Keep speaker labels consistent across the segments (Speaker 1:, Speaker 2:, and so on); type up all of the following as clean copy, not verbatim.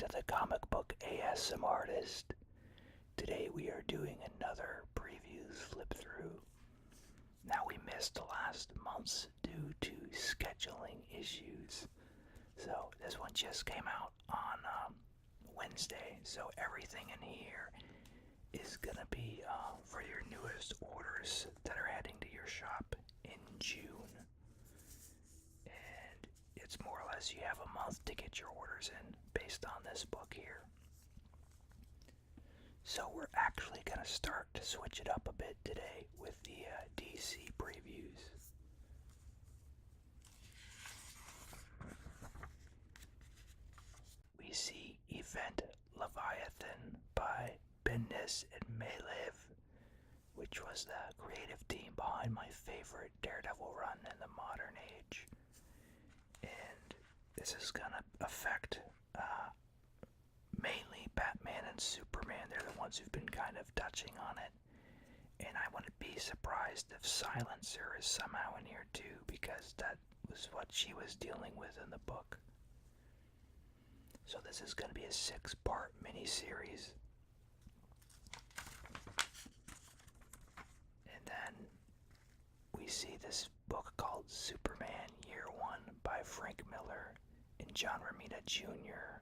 Speaker 1: to the Comic Book ASM Artist. Today we are doing another previews flip through. Now we missed last month's due to scheduling issues. So this one just came out on Wednesday, so everything in here is gonna be for your newest orders that are heading to your shop in June. And it's more or less you have a month to get your orders in based on this book here. So we're actually going to start to switch it up a bit today with the DC previews. We see Event Leviathan by Bendis and Malev, which was the creative team behind my favorite Daredevil run in the modern age. And this is going to affect mainly Batman and Superman. They're the ones who've been kind of touching on it. And I wouldn't be surprised if Silencer is somehow in here too, because that was what she was dealing with in the book. So this is going to be a 6-part miniseries. And then we see this book called Superman Year One by Frank Miller and John Romita Jr.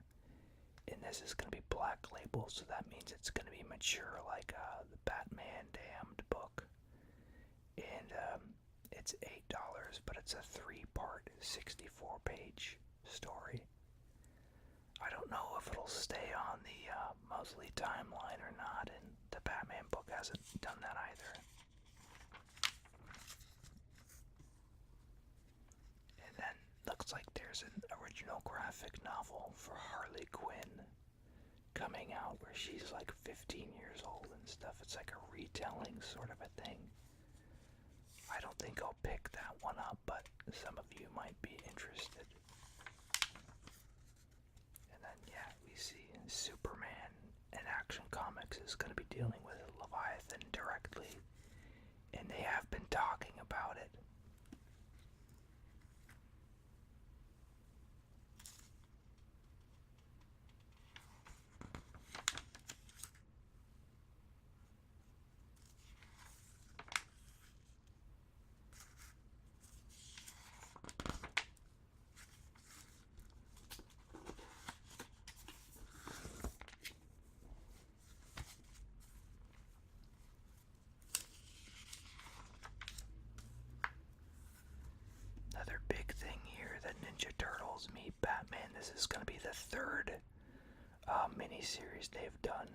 Speaker 1: And this is going to be black label, so that means it's going to be mature like the Batman Damned book. And it's $8, but it's a 3-part, 64-page story. I don't know if it'll stay on the Mosley timeline or not, and the Batman book hasn't done that either. And then looks like there's an original graphic novel for Harley Quinn coming out where she's like 15 years old and stuff. It's like a retelling sort of a thing. I don't think I'll pick that one up, but some of you might be interested. And then, yeah, we see Superman and Action Comics is going to be dealing with Leviathan directly, and they have been talking about it. Another big thing here, the Ninja Turtles meet Batman. This is going to be the third miniseries they've done.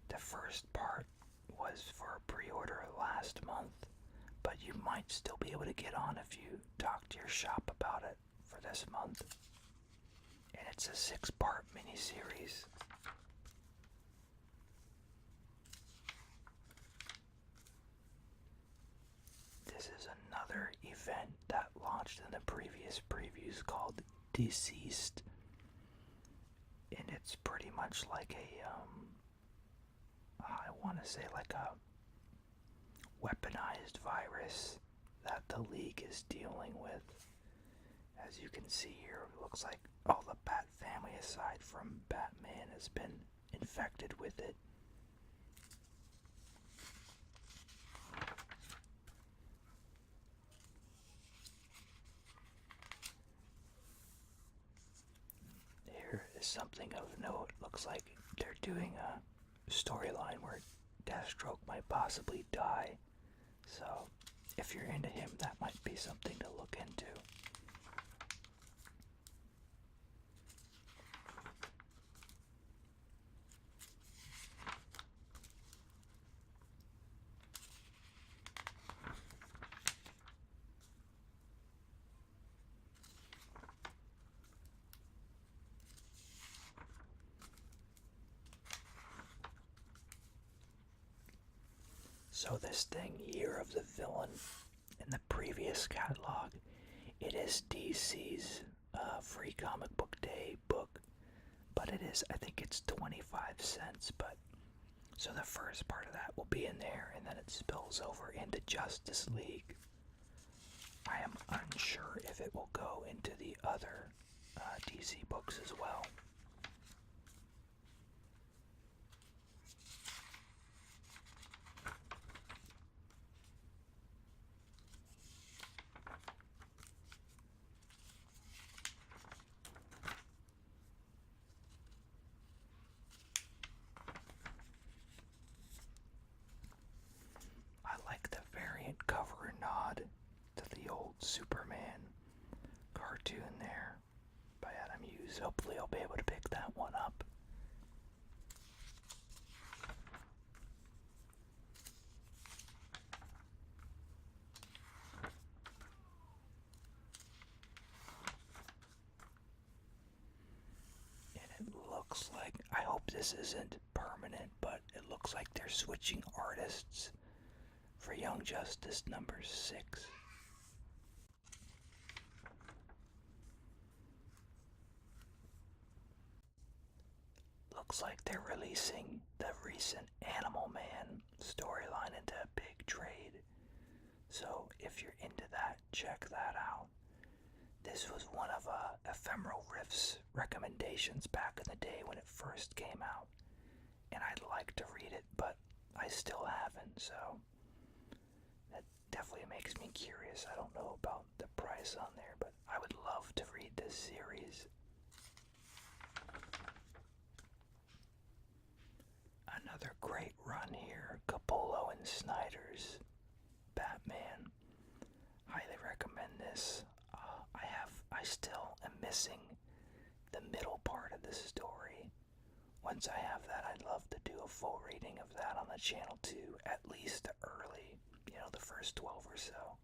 Speaker 1: The first part was for a pre-order last month, but you might still be able to get on if you talk to your shop about it for this month. And it's a 6-part miniseries. This is another event that launched in the previous previews called Deceased. And it's pretty much like I want to say like a weaponized virus that the League is dealing with. As you can see here, it looks like all the Bat family aside from Batman has been infected with it. Here is something of note. Looks like they're doing a storyline where Deathstroke might possibly die. So, if you're into him, that might be something to look into. So this thing, Year of the Villain, in the previous catalog, it is DC's free comic book day book, but it is, I think it's 25 cents, but so the first part of that will be in there, and then it spills over into Justice League. I am unsure if it will go into the other DC books as well. issues. Hopefully I'll be able to pick that one up. And it looks like, I hope this isn't permanent, but it looks like they're switching artists for Young Justice number 6. Looks like they're releasing the recent Animal Man storyline into a big trade. So if you're into that, check that out. This was one of Ephemeral Rift's recommendations back in the day when it first came out. And I'd like to read it, but I still haven't, so that definitely makes me curious. I don't know about the price on there, but I would love to read this series. Another great run here, Capullo and Snyder's Batman. Highly recommend this. I still am missing the middle part of the story. Once I have that, I'd love to do a full reading of that on the channel too, at least early, the first 12 or so.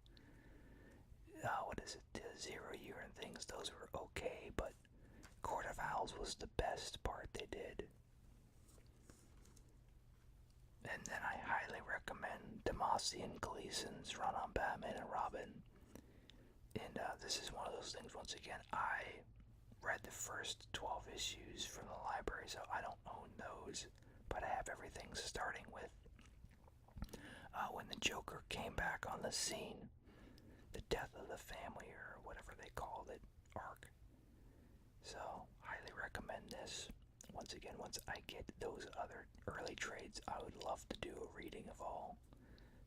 Speaker 1: What is it, Zero Year and things, those were okay, but Court of Owls was the best part they did. And then I highly recommend Demasi and Gleason's run on Batman and Robin. And this is one of those things, once again, I read the first 12 issues from the library, so I don't own those, but I have everything starting with when the Joker came back on the scene, the death of the family, or whatever they called it, arc. So, highly recommend this. Once again, once I get those other early trades, I would love to do a reading of all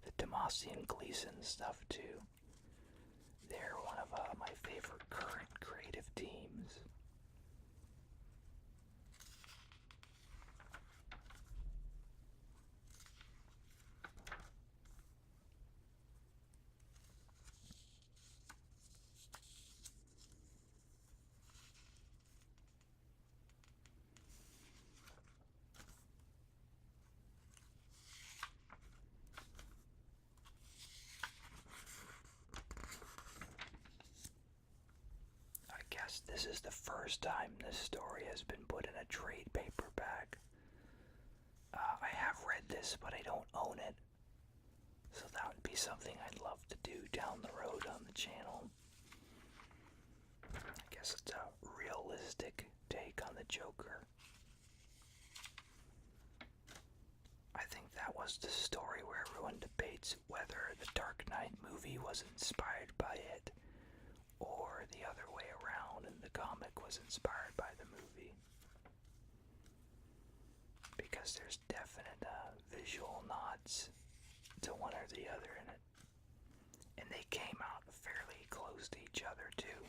Speaker 1: the Demasi and Gleason stuff too. They're one of my favorite current creative teams. This is the first time this story has been put in a trade paperback. I have read this, but I don't own it. So that would be something I'd love to do down the road on the channel. I guess it's a realistic take on the Joker. I think that was the story where everyone debates whether the Dark Knight movie was inspired by it, or the other way around, and the comic was inspired by the movie. Because there's definite visual nods to one or the other in it. And they came out fairly close to each other too.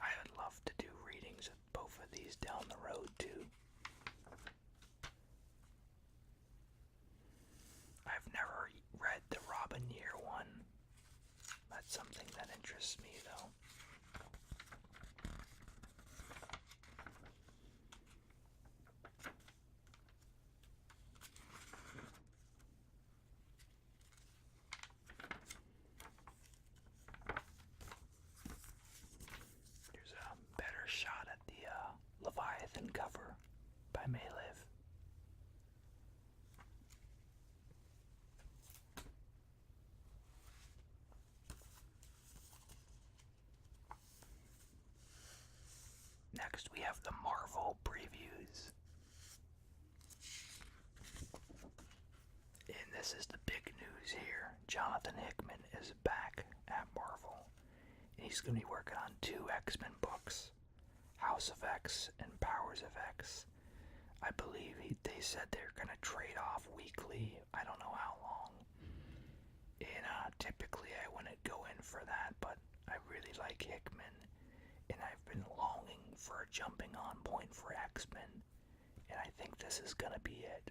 Speaker 1: I would love to do readings of both of these down the road too. I've never read the Robin Year one. That's something that interests me though. There's a better shot at the Leviathan cover by Mayliv. Next we have the Marvel previews. And this is the big news here. Jonathan Hickman is back at Marvel. And he's going to be working on 2 X-Men books. House of X and Powers of X. I believe they said they're going to trade off weekly. I don't know how long. And typically I wouldn't go in for that, but I really like Hickman. And I've been longing for a jumping on point for X-Men. And I think this is going to be it.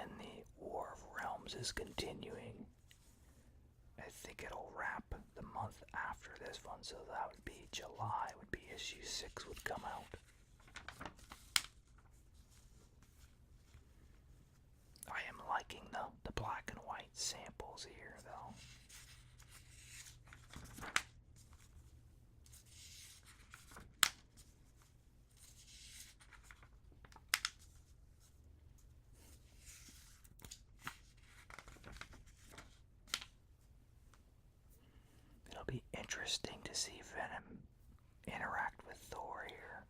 Speaker 1: And the War of Realms is continuing. I think it'll wrap the month after this one, so that would be July, would be issue 6 would come out. I am liking the black and white samples here, though. It'll be interesting to see Venom interact with Thor here.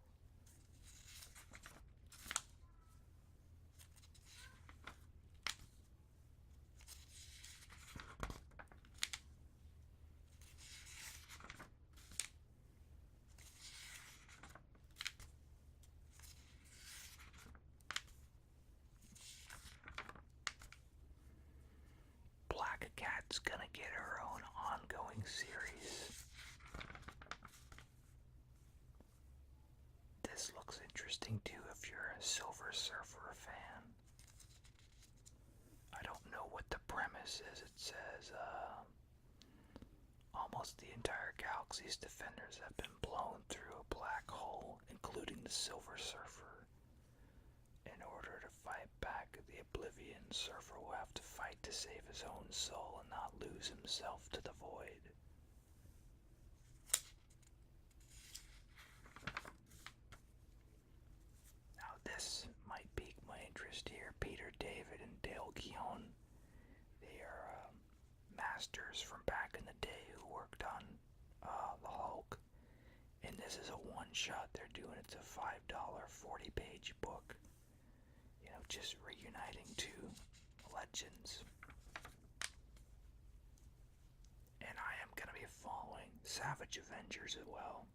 Speaker 1: Black Cat's gonna get her own ongoing series. This looks interesting too if you're a Silver Surfer fan. I don't know what the premise is. It says, almost the entire galaxy's defenders have been blown through a black hole, including the Silver Surfer. In order to fight back the Oblivion, Surfer will have to fight to save his own soul and not lose himself to the void. Now this might pique my interest here. Peter David and Dale Keown. They are masters from back in the day who worked on the Hulk. And this is a one-shot they're doing. It's a $5 40-page book. You know, just reuniting two legends. And I am going to be following Savage Avengers as well.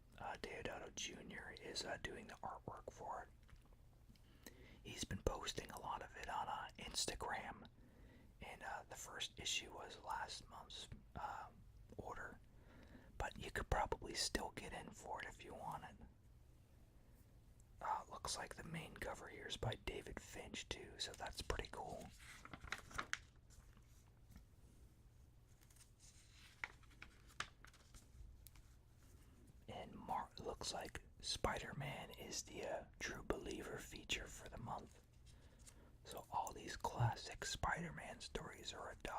Speaker 1: Deodato Jr. is doing the artwork for it. He's been posting a lot of it on Instagram. And the first issue was last month's order. But you could probably still get in for it if you wanted. Looks like the main cover here is by David Finch too, so that's pretty cool. And looks like Spider-Man is the True Believer feature for the month. So all these classic Spider-Man stories are $1.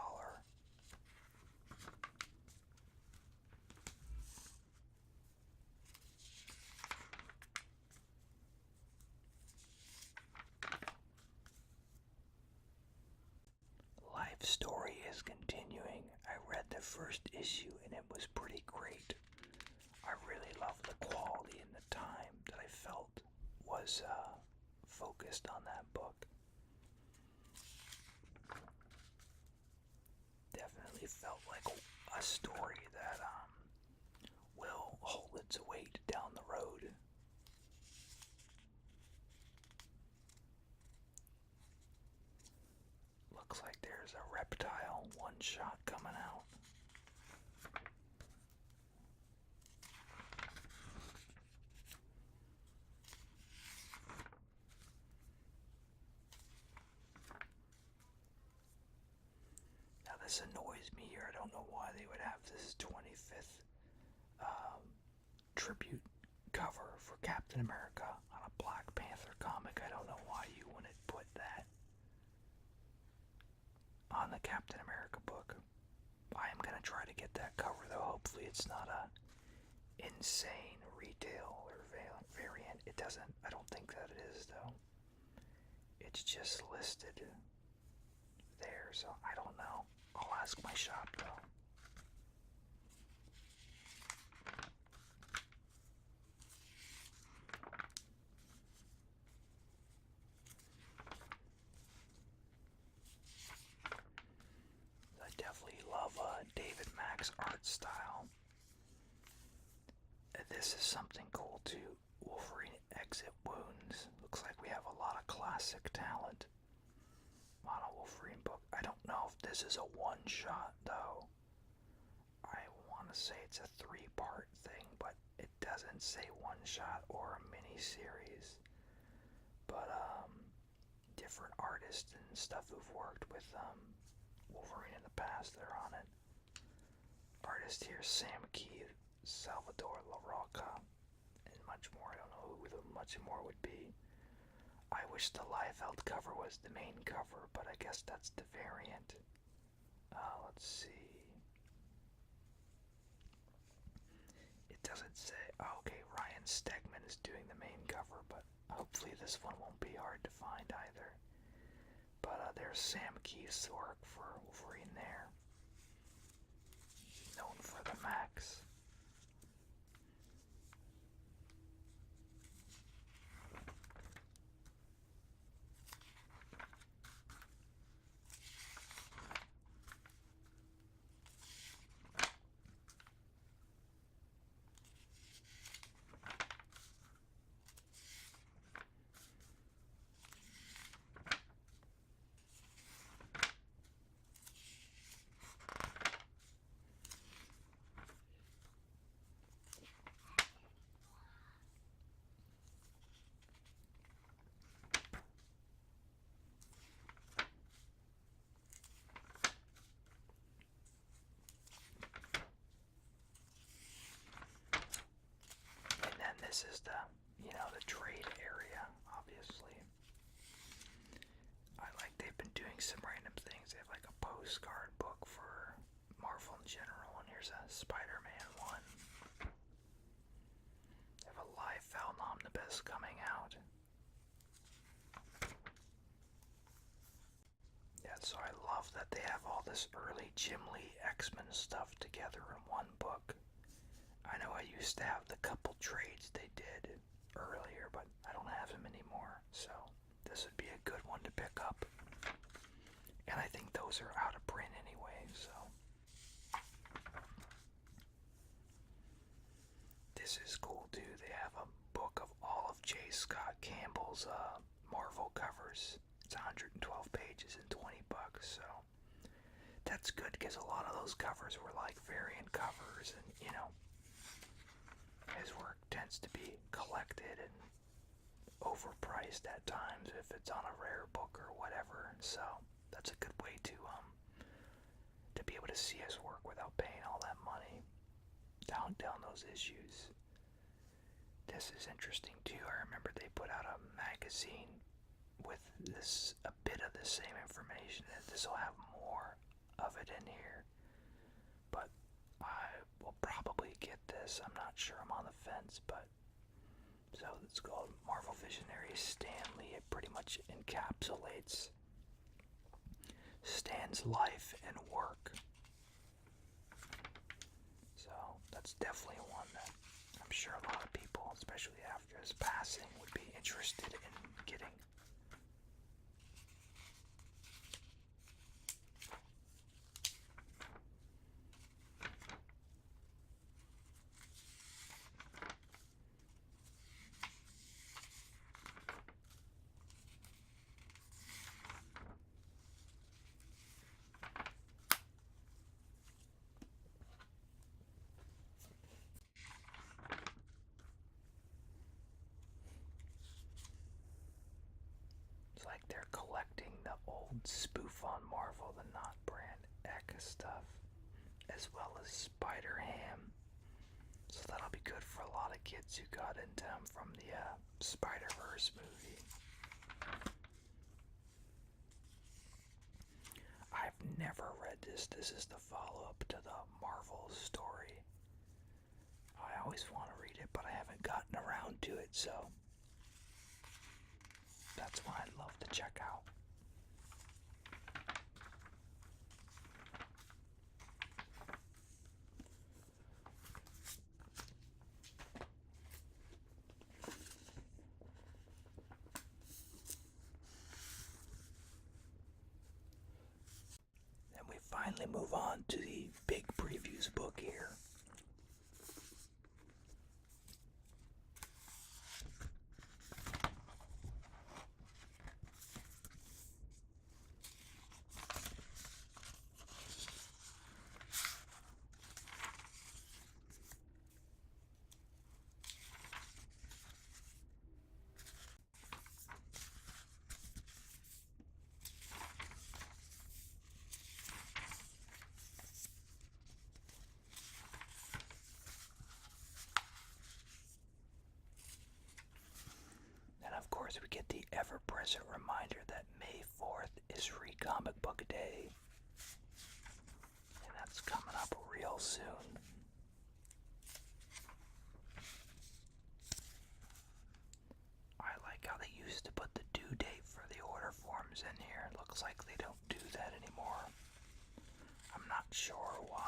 Speaker 1: Life Story is continuing. I read the first issue and it was pretty great. I really loved the quality and the time that I felt was focused on that book. Definitely felt like a story that will hold its weight down the road. Looks like there's a Reptile one-shot coming out. Now this annoys me here. I don't know why they would have this 25th tribute cover for Captain America on a Black Panther comic. I don't know why you wouldn't put that on the Captain America book. I am gonna try to get that cover though. Hopefully it's not a insane retail or variant. It doesn't. I don't think that it is though. It's just listed there, so I don't know. I'll ask my shop though. I definitely love David Mack's art style. This is something cool too. Wolverine Exit Wounds. Looks like we have a lot of classic talent on a Wolverine book. I don't know if this is a one-shot though. I want to say it's a 3-part thing, but it doesn't say one-shot or a mini-series. But different artists and stuff who've worked with Wolverine in the past, they're on it. list here: Sam Keith, Salvador LaRocca, and much more. I don't know who the much more would be. I wish the Liefeld cover was the main cover, but I guess that's the variant. Let's see. It doesn't say. Oh, okay, Ryan Stegman is doing the main cover, but hopefully this one won't be hard to find either. But there's Sam Keith's work for Wolverine there. Known for the Max. This is the trade area, obviously. They've been doing some random things. They have like a postcard book for Marvel in general, and here's a Spider-Man one. They have a Liefeld omnibus coming out. Yeah, so I love that they have all this early Jim Lee X-Men stuff together in one book. I know I used to have the couple trades they did earlier, but I don't have them anymore, so this would be a good one to pick up. And I think those are out of print anyway, so. This is cool too. They have a book of all of J. Scott Campbell's Marvel covers. It's 112 pages and $20, so that's good because a lot of those covers were like variant covers, and his work tends to be collected and overpriced at times if it's on a rare book or whatever. So that's a good way to be able to see his work without paying all that money. Down those issues. This is interesting too. I remember they put out a magazine with a bit of the same information, and this will have more of it in here. But I will probably get this. I'm not sure. I'm on the fence, but so it's called Marvel Visionary Stan Lee. It pretty much encapsulates Stan's life and work. So that's definitely one that I'm sure a lot of people, especially after his passing, would be interested in getting. Like they're collecting the old spoof on Marvel, the not brand Ek stuff, as well as Spider-Ham. So that'll be good for a lot of kids who got into him from the Spider-Verse movie. I've never read this. This is the follow-up to the Marvel story. I always want to read it, but I haven't gotten around to it, so that's one I'd love to check out. Then we finally move on to the big previews book here. more as a reminder that May 4th is Free Comic Book Day. And that's coming up real soon. I like how they used to put the due date for the order forms in here. Looks like they don't do that anymore. I'm not sure why.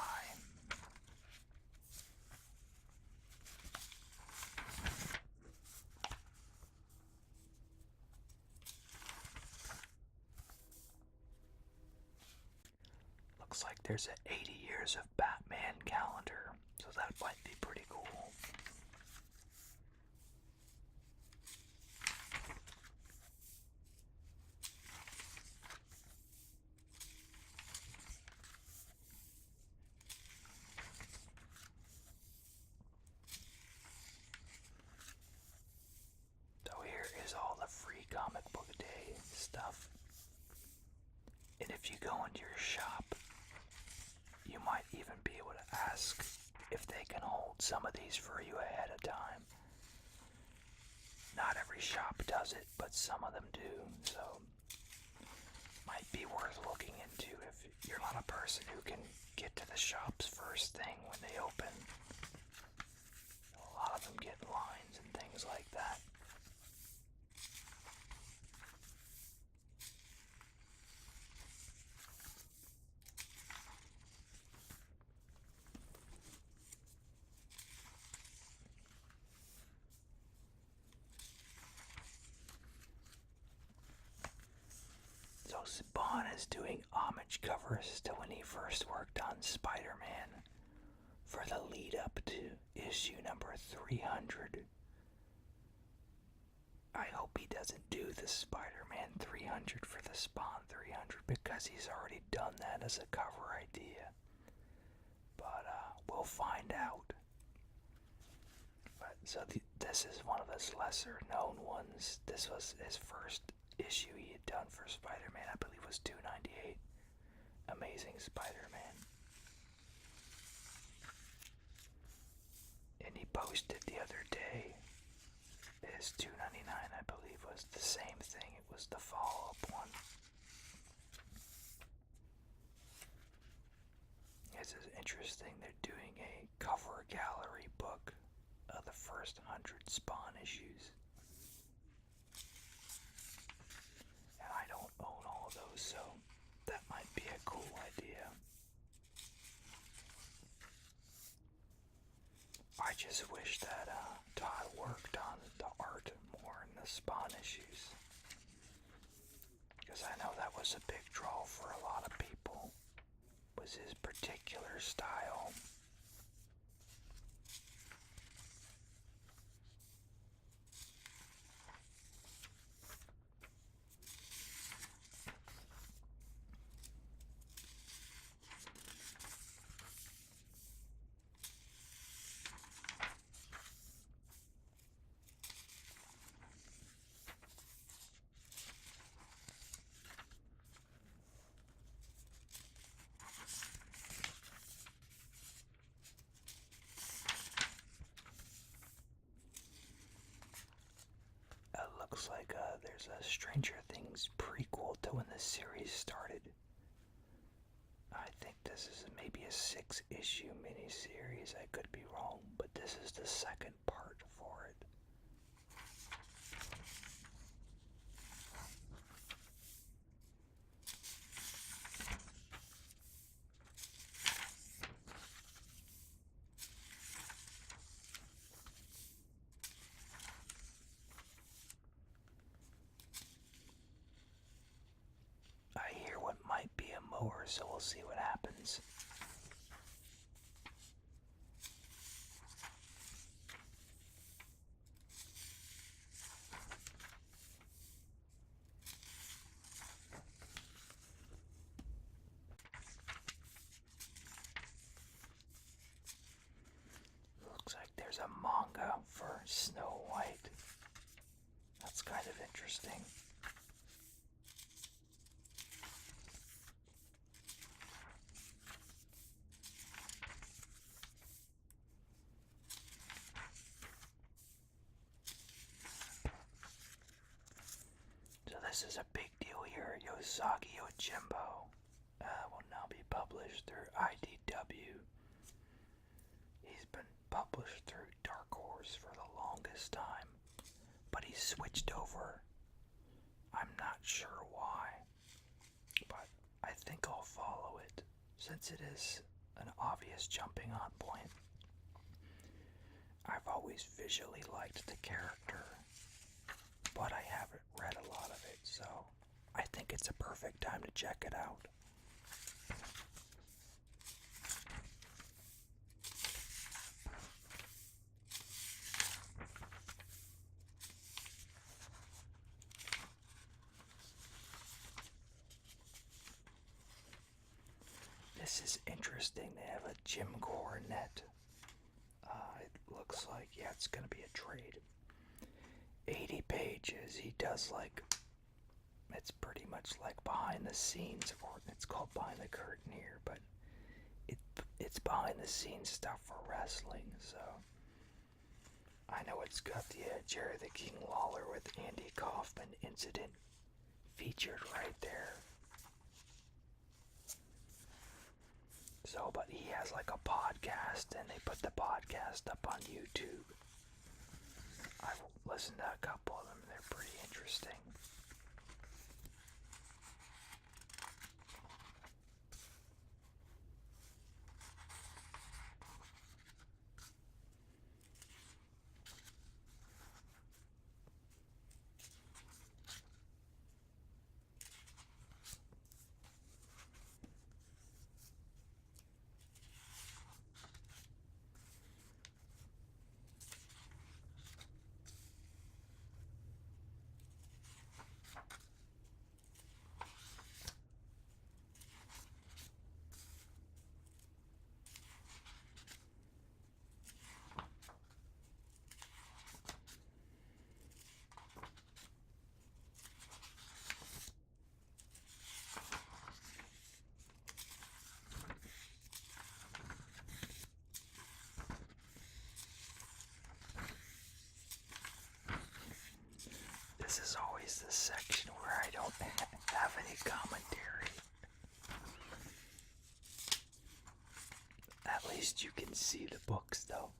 Speaker 1: Looks like there's an 80 years of Batman calendar, so that might be pretty cool. So here is all the Free Comic Book Day stuff. And if you go into your shop, you might even be able to ask if they can hold some of these for you ahead of time. Not every shop does it, but some of them do, so might be worth looking into if you're not a person who can get to the shops first thing when they open. A lot of them get lines and things like that. So Spawn is doing homage covers to when he first worked on Spider-Man for the lead up to issue number 300. I hope he doesn't do the Spider-Man 300 for the Spawn 300 because he's already done that as a cover idea. But we'll find out. But so this is one of his lesser known ones. This was his first issue he had done for Spider-Man. I believe it was 298. Amazing Spider-Man. And he posted the other day his 299, I believe, was the same thing. It was the follow-up one. This is interesting. They're doing a cover gallery book of the first 100 Spawn issues. And I don't own all of those, so that might be a cool idea. I just wish that Todd worked on the art more in the Spawn issues. Because I know that was a big draw for a lot of people, was his particular style. Looks like there's a Stranger Things prequel to when the series started. I think this is maybe a 6-issue miniseries. I could be wrong, but this is the second part for it. I hear what might be a mower, so we'll see what happens. Looks like there's a manga for Snow White. That's kind of interesting. So this is a big deal here. Yosagi Yojimbo will now be published through IDW. He's been published through Dark Horse for the longest time, but he switched over. I'm not sure why, but I think I'll follow it since it is an obvious jumping on point. I've always visually liked the character, but I haven't read a lot of it, so I think it's a perfect time to check it out. This is interesting. They have a Jim Cornette. It looks like, yeah, it's going to be a trade. 80 pages. He does like, it's pretty much like behind the scenes, or it's called behind the curtain here, but it's behind the scenes stuff for wrestling, so. I know it's got the Jerry the King Lawler with Andy Kaufman incident featured right there. So, but he has like a podcast, and they put the podcast up on YouTube. I've listened to a couple of them, they're pretty interesting. This is always the section where I don't have any commentary. At least you can see the books, though.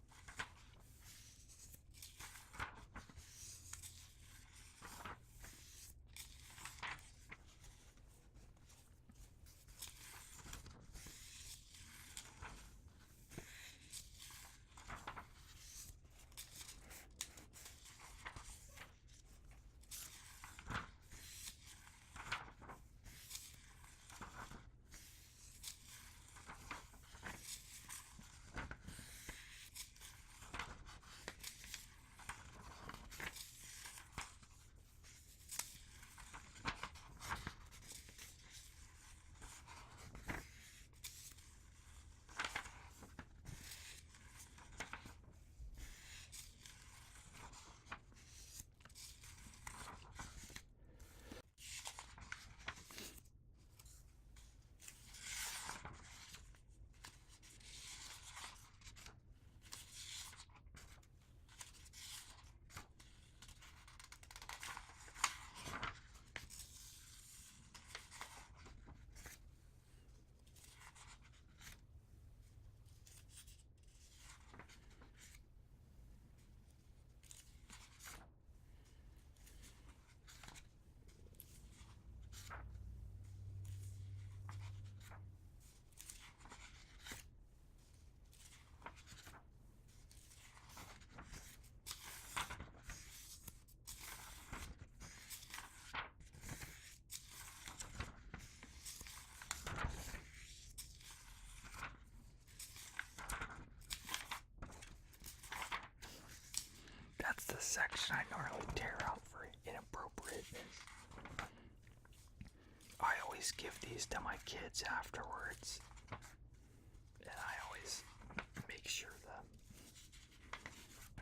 Speaker 1: That's the section I normally tear out for inappropriateness. I always give these to my kids afterwards, and I always make sure the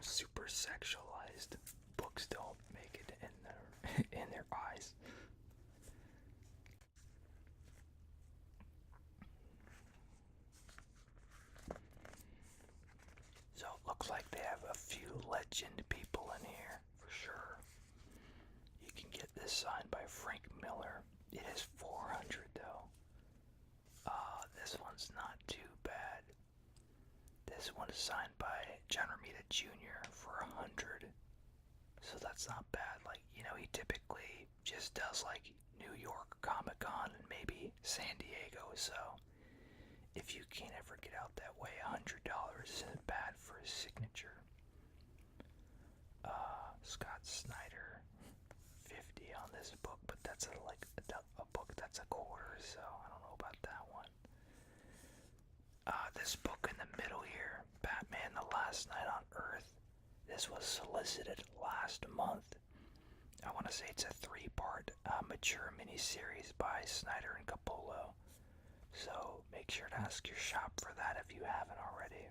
Speaker 1: super sexualized books don't make it in their eyes. So it looks like they have a few legend people in here, for sure. You can get this is signed by Frank Miller. It is 400 though. This one's not too bad. This one is signed by John Romita Jr. for 100. So that's not bad. Like, you know, he typically just does like New York Comic Con and maybe San Diego. So if you can't ever get out that way, $100 isn't bad for his signature. Scott Snyder, 50 on this book, but that's a book that's a quarter, so I don't know about that one. This book in the middle here, Batman: The Last Night on Earth. This was solicited last month. I want to say it's a 3-part mature miniseries by Snyder and Capullo. So make sure to ask your shop for that if you haven't already.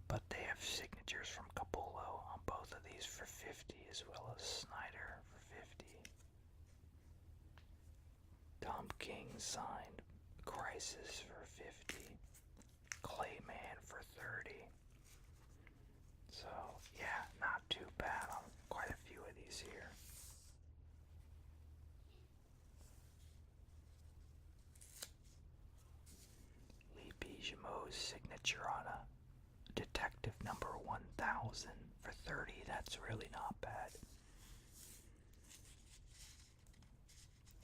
Speaker 1: But they have signatures from Capullo on both of these for 50, as well as Snyder for 50. Tom King signed Crisis for 50. Clayman for 30. So, yeah, not too bad on quite a few of these here. Lee Bijimo's signature on a Detective number 1000 for 30. That's really not bad.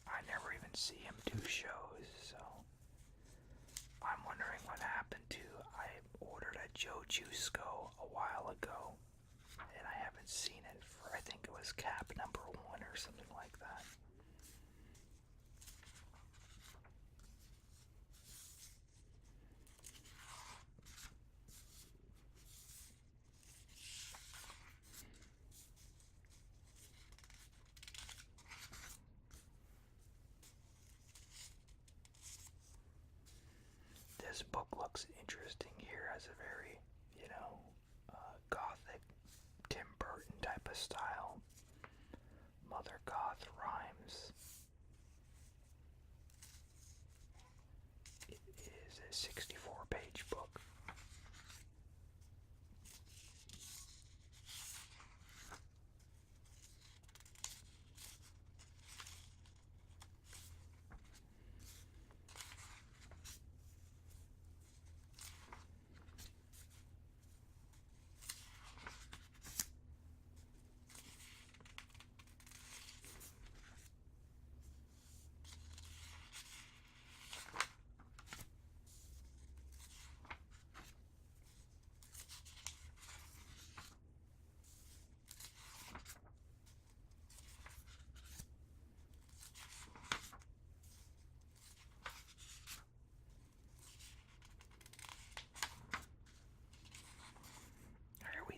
Speaker 1: I never even see him do shows, so I'm wondering what happened to. I ordered a Joe Jusco a while ago, and I haven't seen it for, I think it was Cap number 1 or something like that. This book looks interesting here, has a very, gothic Tim Burton type of style. Mother Goth Rhymes. It is a 64-page book.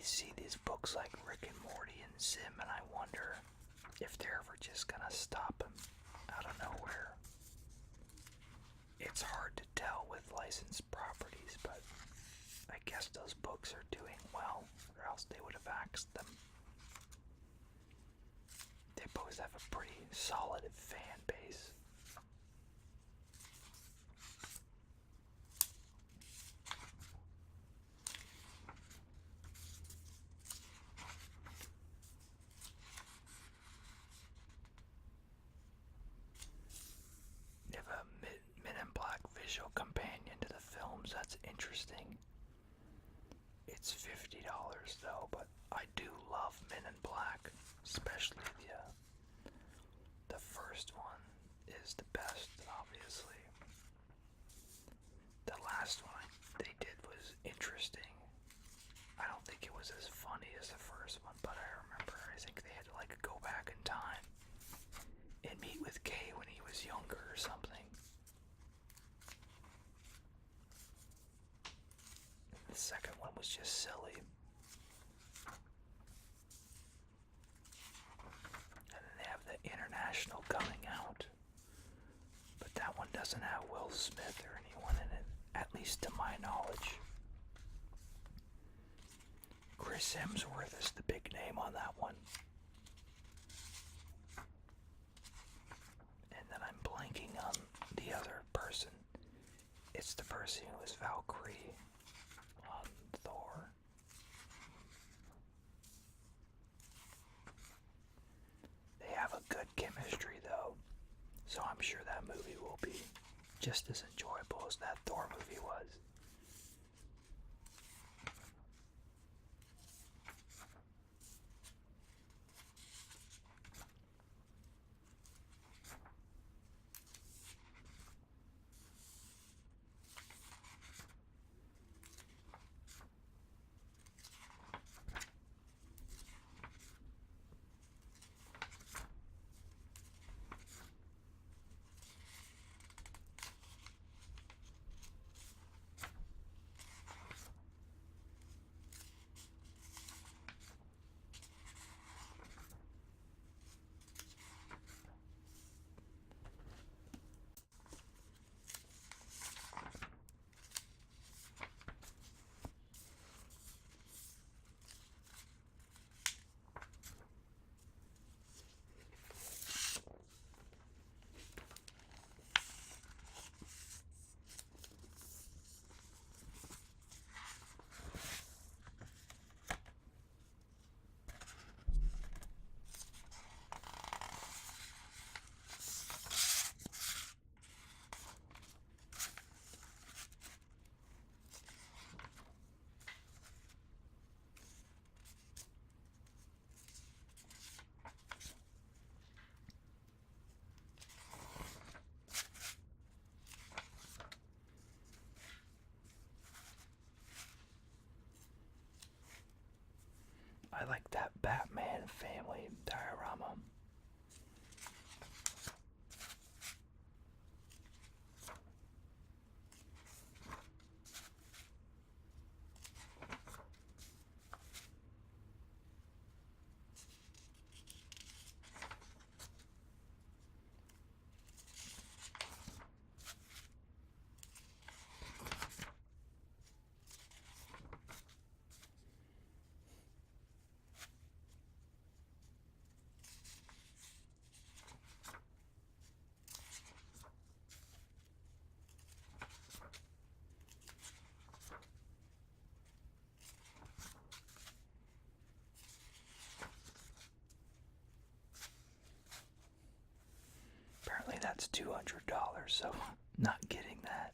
Speaker 1: See these books like Rick and Morty and Zim, and I wonder if they're ever just gonna stop them out of nowhere. It's hard to tell with licensed properties, but I guess those books are doing well, or else they would have axed them. They both have a pretty solid fan base. Companion to the films. That's interesting. It's $50 though, but I do love Men in Black, especially the first one is the best, obviously. The last one they did was interesting. I don't think it was as funny as the first one, but I think they had to like go back in time and meet with Kay when he was younger or something. The second one was just silly. And then they have the International coming out. But that one doesn't have Will Smith or anyone in it, at least to my knowledge. Chris Hemsworth is the big name on that one. And then I'm blanking on the other person. It's the person who was Valkyrie on Thor. just as enjoyable as that Thor movie was. I like that Batman family diorama. Apparently that's $200, so not getting that.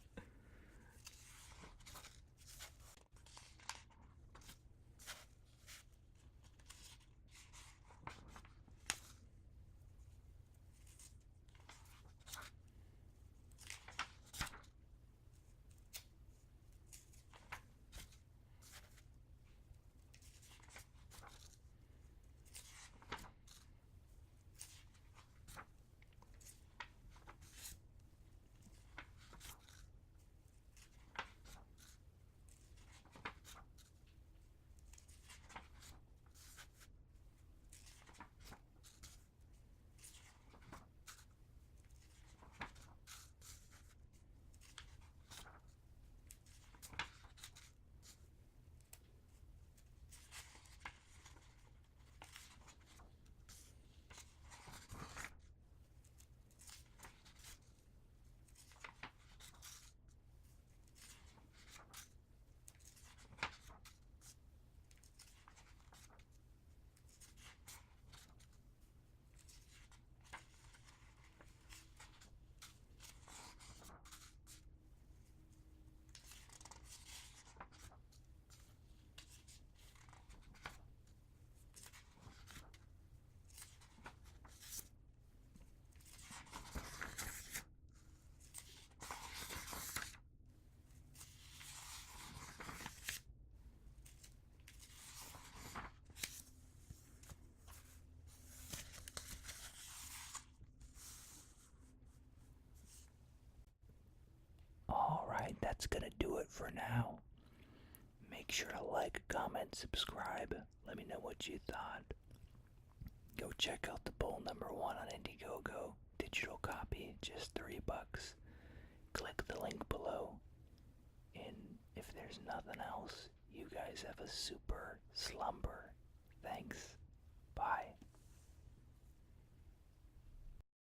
Speaker 1: Alright, that's gonna do it for now. Make sure to like, comment, subscribe. Let me know what you thought. Go check out the bowl number 1 on Indiegogo. Digital copy, just $3. Click the link below. And if there's nothing else, you guys have a super slumber. Thanks. Bye.